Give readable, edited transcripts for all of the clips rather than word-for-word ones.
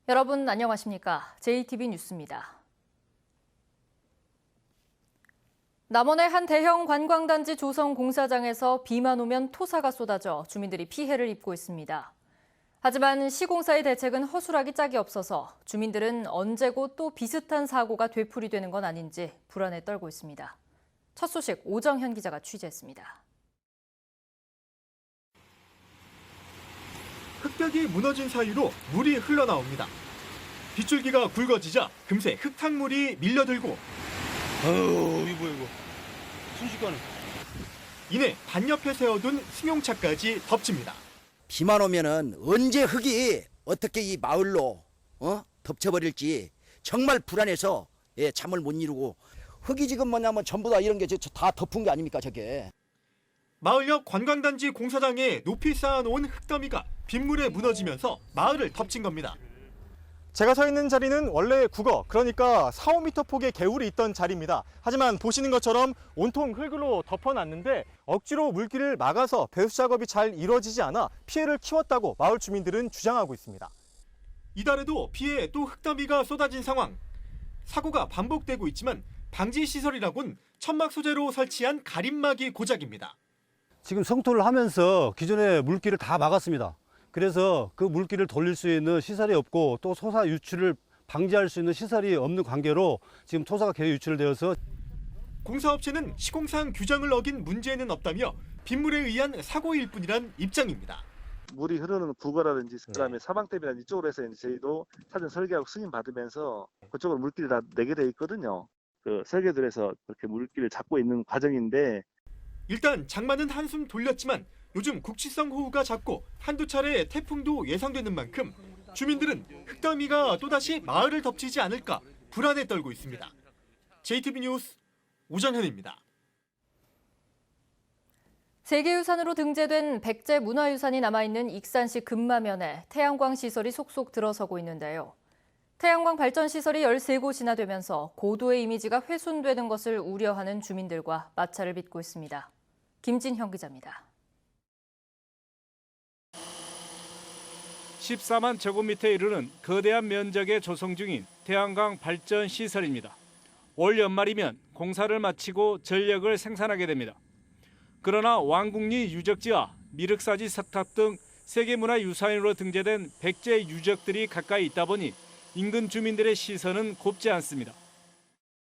여러분 안녕하십니까? JTB 뉴스입니다. 남원의 한 대형 관광단지 조성 공사장에서 비만 오면 토사가 쏟아져 주민들이 피해를 입고 있습니다. 하지만 시공사의 대책은 허술하기 짝이 없어서 주민들은 언제고 또 비슷한 사고가 되풀이되는 건 아닌지 불안에 떨고 있습니다. 첫 소식 오정현 기자가 취재했습니다. 흙벽이 무너진 사이로 물이 흘러나옵니다. 빗줄기가 굵어지자 금세 흙탕물이 밀려들고 이거 순식간에. 이내 반옆에 세워둔 승용차까지 덮칩니다. 비만 오면은 언제 흙이 어떻게 이 마을로 덮쳐버릴지 정말 불안해서 잠을 못 이루고 흙이 지금 뭐냐면 전부 다 이런 게 다 덮은 게 아닙니까 저게. 마을 옆 관광단지 공사장에 높이 쌓아놓은 흙더미가 빗물에 무너지면서 마을을 덮친 겁니다. 제가 서 있는 자리는 원래 국어, 그러니까 4, 5m 폭의 개울이 있던 자리입니다. 하지만 보시는 것처럼 온통 흙으로 덮어놨는데 억지로 물길을 막아서 배수 작업이 잘 이루어지지 않아 피해를 키웠다고 마을 주민들은 주장하고 있습니다. 이달에도 비에 또 흙더미가 쏟아진 상황. 사고가 반복되고 있지만 방지시설이라곤 천막 소재로 설치한 가림막이 고작입니다. 지금 성토를 하면서 기존의 물길을 다 막았습니다. 그래서 그 물길을 돌릴 수 있는 시설이 없고 또 토사 유출을 방지할 수 있는 시설이 없는 관계로 지금 토사가 계속 유출되어서 공사업체는 시공상 규정을 어긴 문제는 없다며 빗물에 의한 사고일 뿐이란 입장입니다. 물이 흐르는 국어라든지 그다음에 사방댐이라든지 이쪽으로 해서 저희도 사전 설계하고 승인 받으면서 그쪽으로 물길을 다 내게 돼 있거든요. 그 설계들에서 그렇게 물길을 잡고 있는 과정인데 일단 장마는 한숨 돌렸지만 요즘 국지성 호우가 잦고 한두 차례 태풍도 예상되는 만큼 주민들은 흙더미가 또다시 마을을 덮치지 않을까 불안에 떨고 있습니다. JTB 뉴스 오정현입니다. 세계유산으로 등재된 백제 문화유산이 남아있는 익산시 금마면에 태양광 시설이 속속 들어서고 있는데요. 태양광 발전 시설이 13곳이나 되면서 고도의 이미지가 훼손되는 것을 우려하는 주민들과 마찰을 빚고 있습니다. 김진형 기자입니다. 14만 제곱미터에 이르는 거대한 면적의 조성 중인 태양광 발전 시설입니다. 올 연말이면 공사를 마치고 전력을 생산하게 됩니다. 그러나 왕궁리 유적지와 미륵사지 석탑 등 세계문화유산으로 등재된 백제 유적들이 가까이 있다 보니 인근 주민들의 시선은 곱지 않습니다.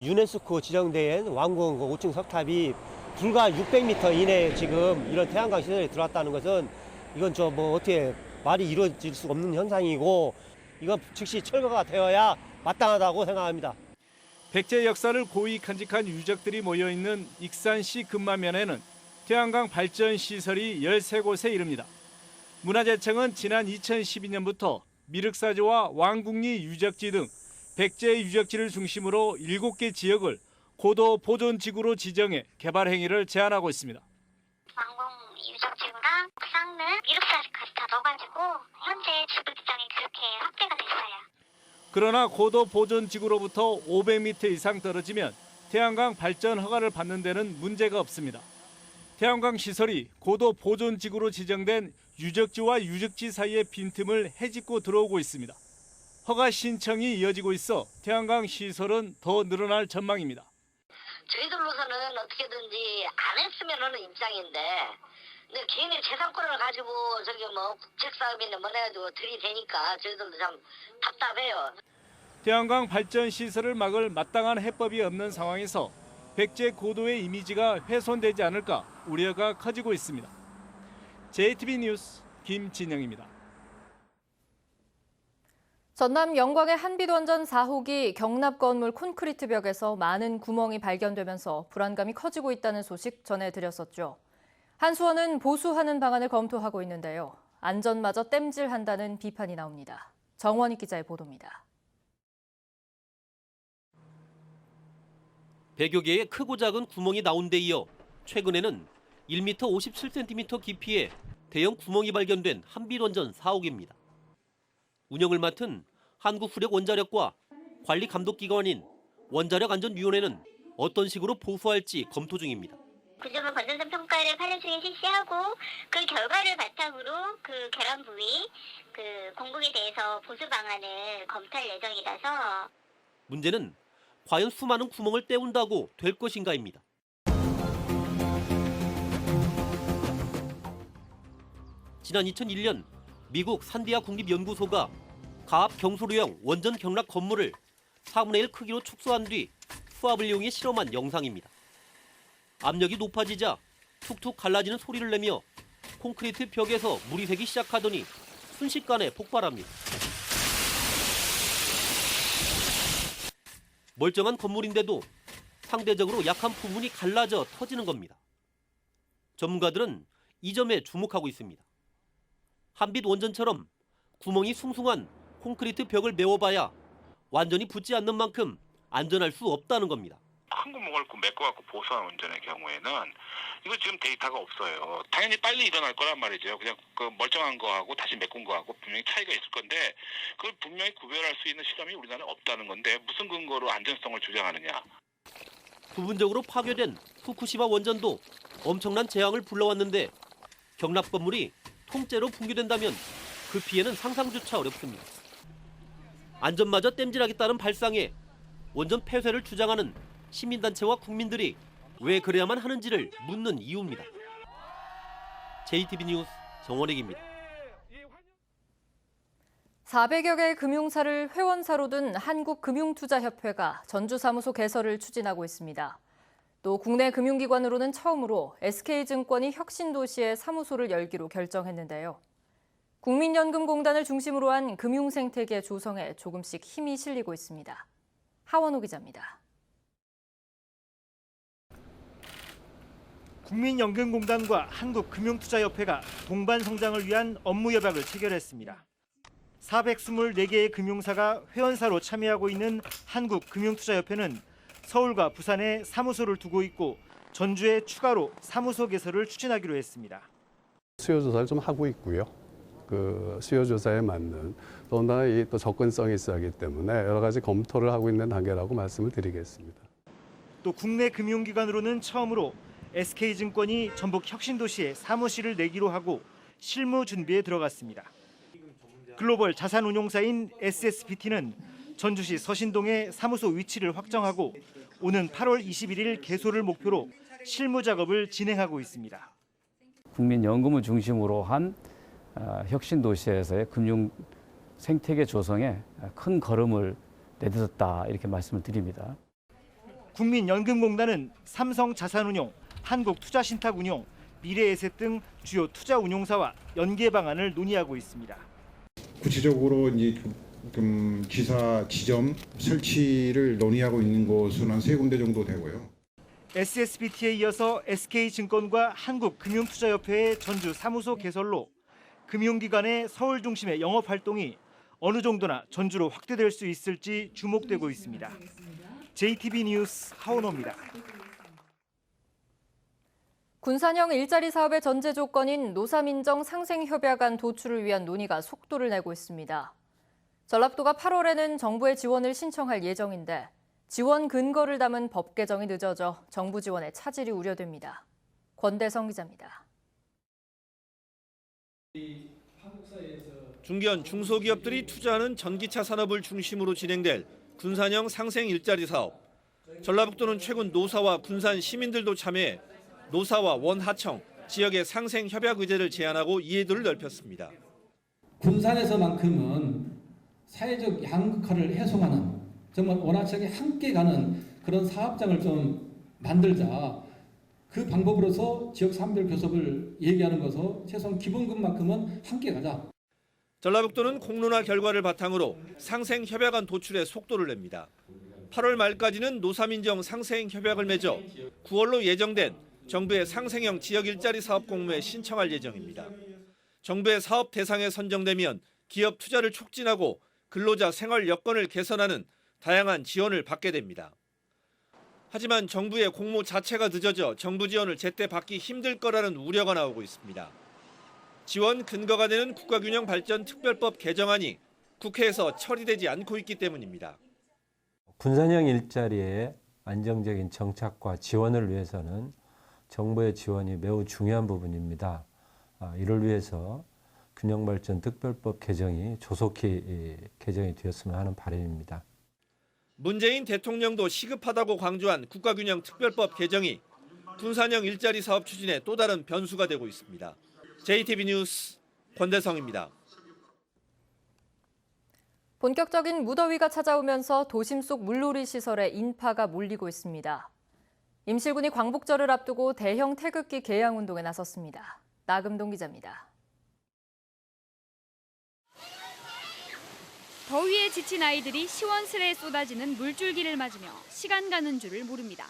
유네스코 지정된 왕궁 5층 석탑이 불과 600m 이내에 지금 이런 태양광 시설이 들어왔다는 것은 이건 어떻게 말이 이루어질 수 없는 현상이고 이건 즉시 철거가 되어야 마땅하다고 생각합니다. 백제 역사를 고이 간직한 유적들이 모여있는 익산시 금마면에는 태양광 발전 시설이 13곳에 이릅니다. 문화재청은 지난 2012년부터 미륵사지와 왕궁리 유적지 등 백제 유적지를 중심으로 7개 지역을 고도 보존지구로 지정해 개발 행위를 제한하고 있습니다. 왕궁 유적지구랑 쌍릉, 미륵사지까지 다 넣어가지고 현재 지구지정이 그렇게 확대가 됐어요. 그러나 고도 보존지구로부터 500m 이상 떨어지면 태양광 발전 허가를 받는 데는 문제가 없습니다. 태양광 시설이 고도 보존지구로 지정된 유적지와 유적지 사이의 빈틈을 헤집고 들어오고 있습니다. 허가 신청이 이어지고 있어 태양광 시설은 더 늘어날 전망입니다. 저희들로서는 어떻게든지 안 했으면 하는 입장인데 근데 개인의 재산권을 가지고 국책사업이나 뭐 해가지고 들이대니까 저희들도 참 답답해요. 태양광 발전 시설을 막을 마땅한 해법이 없는 상황에서 백제 고도의 이미지가 훼손되지 않을까 우려가 커지고 있습니다. JTB 뉴스 김진영입니다. 전남 영광의 한빛원전 4호기 경납 건물 콘크리트 벽에서 많은 구멍이 발견되면서 불안감이 커지고 있다는 소식 전해드렸었죠. 한수원은 보수하는 방안을 검토하고 있는데요. 안전마저 땜질한다는 비판이 나옵니다. 정원익 기자의 보도입니다. 100여 개의 크고 작은 구멍이 나온 데 이어 최근에는 1m 57cm 깊이의 대형 구멍이 발견된 한빛원전 4호기입니다. 운영을 맡은 한국후력원자력과 관리감독기관인 원자력안전위원회는 어떤 식으로 보수할지 검토 중입니다. 구조물 건전성 평가를 8년 중에 실시하고 그 결과를 바탕으로 그 결함 부위 그 공급에 대해서 보수 방안을 검토할 예정이라서 문제는 과연 수많은 구멍을 때운다고 될 것인가입니다. 지난 2001년 미국 산디아 국립연구소가 가압 경소로형 원전 경락 건물을 4분의 1 크기로 축소한 뒤 수압을 이용해 실험한 영상입니다. 압력이 높아지자 툭툭 갈라지는 소리를 내며 콘크리트 벽에서 물이 새기 시작하더니 순식간에 폭발합니다. 멀쩡한 건물인데도 상대적으로 약한 부분이 갈라져 터지는 겁니다. 전문가들은 이 점에 주목하고 있습니다. 한빛 원전처럼 구멍이 숭숭한 콘크리트 벽을 메워봐야 완전히 붙지 않는 만큼 안전할 수 없다는 겁니다. 큰 구멍을 메꿔갖고 보수한 원전의 경우에는 이거 지금 데이터가 없어요. 당연히 빨리 일어날 거란 말이죠. 그냥 그 멀쩡한 거하고 다시 메꾼 거하고 분명히 차이가 있을 건데 그걸 분명히 구별할 수 있는 실험이 우리나라에 없다는 건데 무슨 근거로 안전성을 주장하느냐. 부분적으로 파괴된 후쿠시마 원전도 엄청난 재앙을 불러왔는데 경락 건물이 통째로 붕괴된다면 그 피해는 상상조차 어렵습니다. 안전마저 땜질하겠다는 발상에 원전 폐쇄를 주장하는 시민단체와 국민들이 왜 그래야만 하는지를 묻는 이유입니다. JTB 뉴스 정원익입니다. 400여 개의 금융사를 회원사로 둔 한국금융투자협회가 전주사무소 개설을 추진하고 있습니다. 또 국내 금융기관으로는 처음으로 SK증권이 혁신도시에 사무소를 열기로 결정했는데요. 국민연금공단을 중심으로 한 금융생태계 조성에 조금씩 힘이 실리고 있습니다. 하원호 기자입니다. 국민연금공단과 한국금융투자협회가 동반 성장을 위한 업무 협약을 체결했습니다. 424개의 금융사가 회원사로 참여하고 있는 한국금융투자협회는 서울과 부산에 사무소를 두고 있고 전주에 추가로 사무소 개설을 추진하기로 했습니다. 수요조사를 좀 하고 있고요. 그 수요조사에 맞는 더군다나 이 또 접근성이 있어야 하기 때문에 여러 가지 검토를 하고 있는 단계라고 말씀을 드리겠습니다. 또 국내 금융기관으로는 처음으로 SK증권이 전북 혁신도시에 사무실을 내기로 하고 실무 준비에 들어갔습니다. 글로벌 자산운용사인 SSBT는 전주시 서신동에 사무소 위치를 확정하고 오는 8월 21일 개소를 목표로 실무 작업을 진행하고 있습니다. 국민연금을 중심으로 한 혁신도시에서의 금융 생태계 조성에 큰 걸음을 내딛었다 이렇게 말씀을 드립니다. 국민연금공단은 삼성자산운용, 한국투자신탁운용, 미래에셋 등 주요 투자운용사와 연계 방안을 논의하고 있습니다. 구체적으로 이제 기사 지점 설치를 논의하고 있는 곳은 한 3군데 정도 되고요. SSBT에 이어서 SK증권과 한국금융투자협회의 전주 사무소 개설로 금융기관의 서울 중심의 영업활동이 어느 정도나 전주로 확대될 수 있을지 주목되고 있습니다. JTB 뉴스 하원호입니다. 군산형 일자리 사업의 전제 조건인 노사민정 상생협약안 도출을 위한 논의가 속도를 내고 있습니다. 전라북도가 8월에는 정부의 지원을 신청할 예정인데 지원 근거를 담은 법 개정이 늦어져 정부 지원에 차질이 우려됩니다. 권대성 기자입니다. 중견 중소기업들이 투자하는 전기차 산업을 중심으로 진행될 군산형 상생 일자리 사업. 전라북도는 최근 노사와 군산 시민들도 참여해 노사와 원하청, 지역의 상생 협약 의제를 제안하고 이해도를 넓혔습니다. 군산에서만큼은 사회적 양극화를 해소하는 정말 원하청이 함께 가는 그런 사업장을 좀 만들자. 그 방법으로서 지역 산별 교섭을 얘기하는 것은 최소한 기본급만큼은 함께 가자. 전라북도는 공론화 결과를 바탕으로 상생 협약안 도출에 속도를 냅니다. 8월 말까지는 노사민정 상생 협약을 맺어 9월로 예정된 정부의 상생형 지역 일자리 사업 공모에 신청할 예정입니다. 정부의 사업 대상에 선정되면 기업 투자를 촉진하고 근로자 생활 여건을 개선하는 다양한 지원을 받게 됩니다. 하지만 정부의 공모 자체가 늦어져 정부 지원을 제때 받기 힘들 거라는 우려가 나오고 있습니다. 지원 근거가 되는 국가균형발전특별법 개정안이 국회에서 처리되지 않고 있기 때문입니다. 군산형 일자리의 안정적인 정착과 지원을 위해서는 정부의 지원이 매우 중요한 부분입니다. 이를 위해서 균형발전특별법 개정이 조속히 개정이 되었으면 하는 바람입니다. 문재인 대통령도 시급하다고 강조한 국가균형특별법 개정이 군산형 일자리 사업 추진에 또 다른 변수가 되고 있습니다. JTB 뉴스 권대성입니다. 본격적인 무더위가 찾아오면서 도심 속 물놀이 시설에 인파가 몰리고 있습니다. 임실군이 광복절을 앞두고 대형 태극기 개양 운동에 나섰습니다. 나금동 기자입니다. 더위에 지친 아이들이 시원스레 쏟아지는 물줄기를 맞으며 시간 가는 줄을 모릅니다.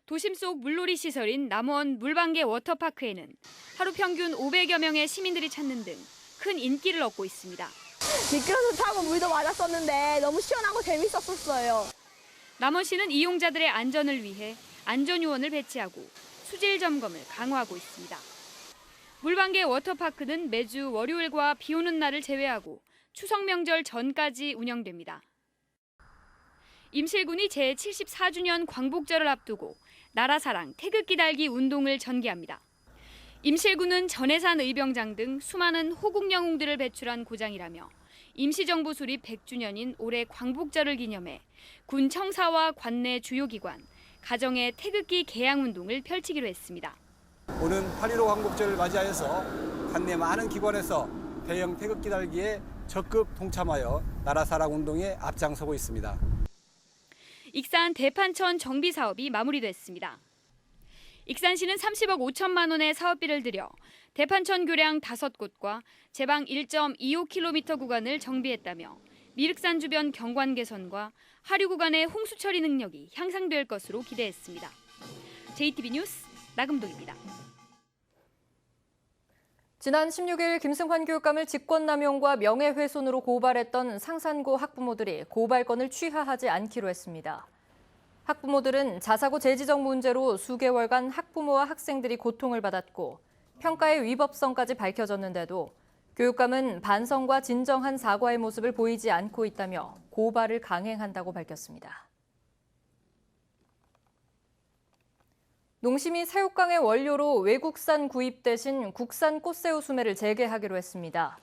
도심 속 물놀이 시설인 남원 물방개 워터파크에는 하루 평균 500여 명의 시민들이 찾는 등 큰 인기를 얻고 있습니다. 미끄러져 타고 물도 맞았었는데 너무 시원하고 재밌었어요. 남원시는 이용자들의 안전을 위해 안전요원을 배치하고 수질 점검을 강화하고 있습니다. 물방개 워터파크는 매주 월요일과 비 오는 날을 제외하고 추석 명절 전까지 운영됩니다. 임실군이 제74주년 광복절을 앞두고 나라사랑 태극기 달기 운동을 전개합니다. 임실군은 전해산 의병장 등 수많은 호국 영웅들을 배출한 고장이라며 임시정부 수립 100주년인 올해 광복절을 기념해 군 청사와 관내 주요 기관, 가정의 태극기 개양 운동을 펼치기로 했습니다. 오는 8.15 광복절을 맞이하여서 관내 많은 기관에서 대형 태극기 달기에 적극 동참하여 나라사랑 운동에 앞장서고 있습니다. 익산 대판천 정비 사업이 마무리됐습니다. 익산시는 30억 5천만 원의 사업비를 들여 대판천 교량 5곳과 제방 1.25km 구간을 정비했다며 미륵산 주변 경관 개선과 하류 구간의 홍수 처리 능력이 향상될 것으로 기대했습니다. JTB 뉴스 나금동입니다. 지난 16일 김승환 교육감을 직권남용과 명예훼손으로 고발했던 상산고 학부모들이 고발건을 취하하지 않기로 했습니다. 학부모들은 자사고 재지정 문제로 수개월간 학부모와 학생들이 고통을 받았고 평가의 위법성까지 밝혀졌는데도 교육감은 반성과 진정한 사과의 모습을 보이지 않고 있다며 고발을 강행한다고 밝혔습니다. 농심이 새우깡의 원료로 외국산 구입 대신 국산 꽃새우 수매를 재개하기로 했습니다.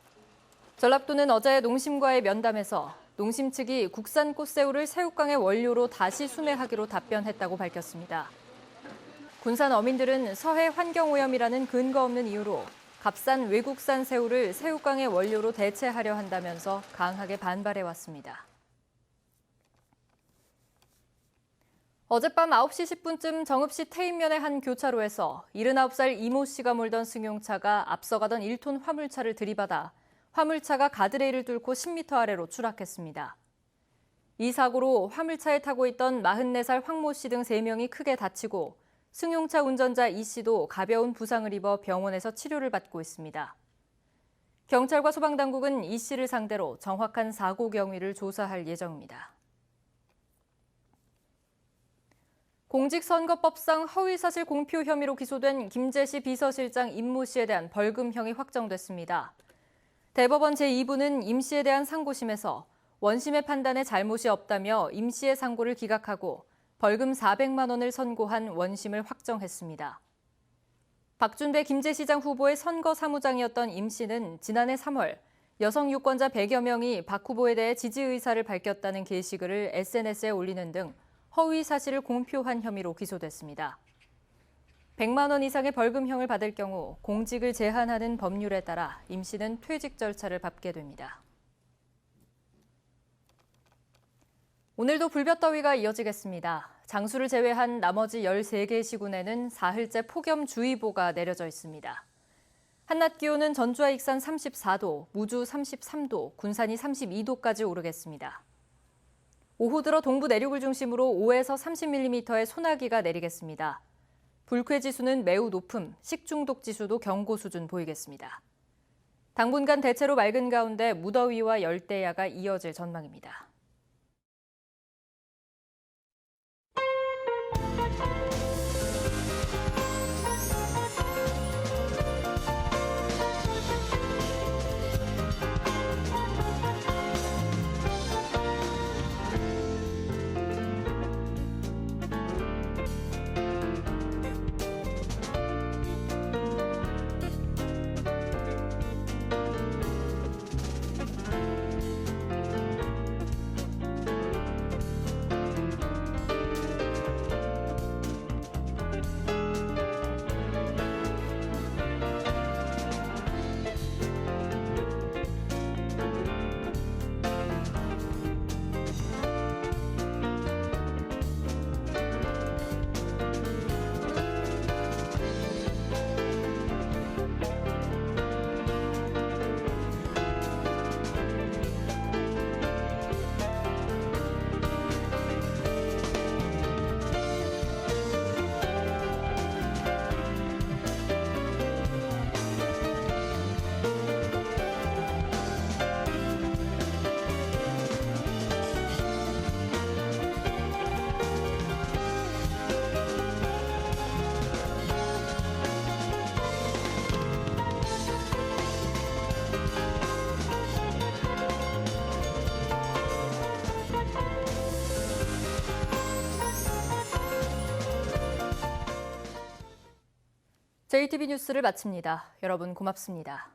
전라도는 어제 농심과의 면담에서 농심 측이 국산 꽃새우를 새우깡의 원료로 다시 수매하기로 답변했다고 밝혔습니다. 군산 어민들은 서해 환경오염이라는 근거 없는 이유로 값싼 외국산 새우를 새우깡의 원료로 대체하려 한다면서 강하게 반발해왔습니다. 어젯밤 9시 10분쯤 정읍시 태인면의 한 교차로에서 79살 이모 씨가 몰던 승용차가 앞서가던 1톤 화물차를 들이받아 화물차가 가드레일을 뚫고 10m 아래로 추락했습니다. 이 사고로 화물차에 타고 있던 44살 황모 씨 등 3명이 크게 다치고 승용차 운전자 이 씨도 가벼운 부상을 입어 병원에서 치료를 받고 있습니다. 경찰과 소방당국은 이 씨를 상대로 정확한 사고 경위를 조사할 예정입니다. 공직선거법상 허위사실 공표 혐의로 기소된 김재시 비서실장 임모 씨에 대한 벌금형이 확정됐습니다. 대법원 제2부는 임 씨에 대한 상고심에서 원심의 판단에 잘못이 없다며 임 씨의 상고를 기각하고 벌금 400만 원을 선고한 원심을 확정했습니다. 박준배 김제시장 후보의 선거 사무장이었던 임 씨는 지난해 3월 여성 유권자 100여 명이 박 후보에 대해 지지 의사를 밝혔다는 게시글을 SNS에 올리는 등 허위 사실을 공표한 혐의로 기소됐습니다. 100만 원 이상의 벌금형을 받을 경우 공직을 제한하는 법률에 따라 임 씨는 퇴직 절차를 밟게 됩니다. 오늘도 불볕더위가 이어지겠습니다. 장수를 제외한 나머지 13개 시군에는 사흘째 폭염주의보가 내려져 있습니다. 한낮 기온은 전주와 익산 34도, 무주 33도, 군산이 32도까지 오르겠습니다. 오후 들어 동부 내륙을 중심으로 5에서 30mm의 소나기가 내리겠습니다. 불쾌지수는 매우 높음, 식중독 지수도 경고 수준 보이겠습니다. 당분간 대체로 맑은 가운데 무더위와 열대야가 이어질 전망입니다. JTB 뉴스를 마칩니다. 여러분 고맙습니다.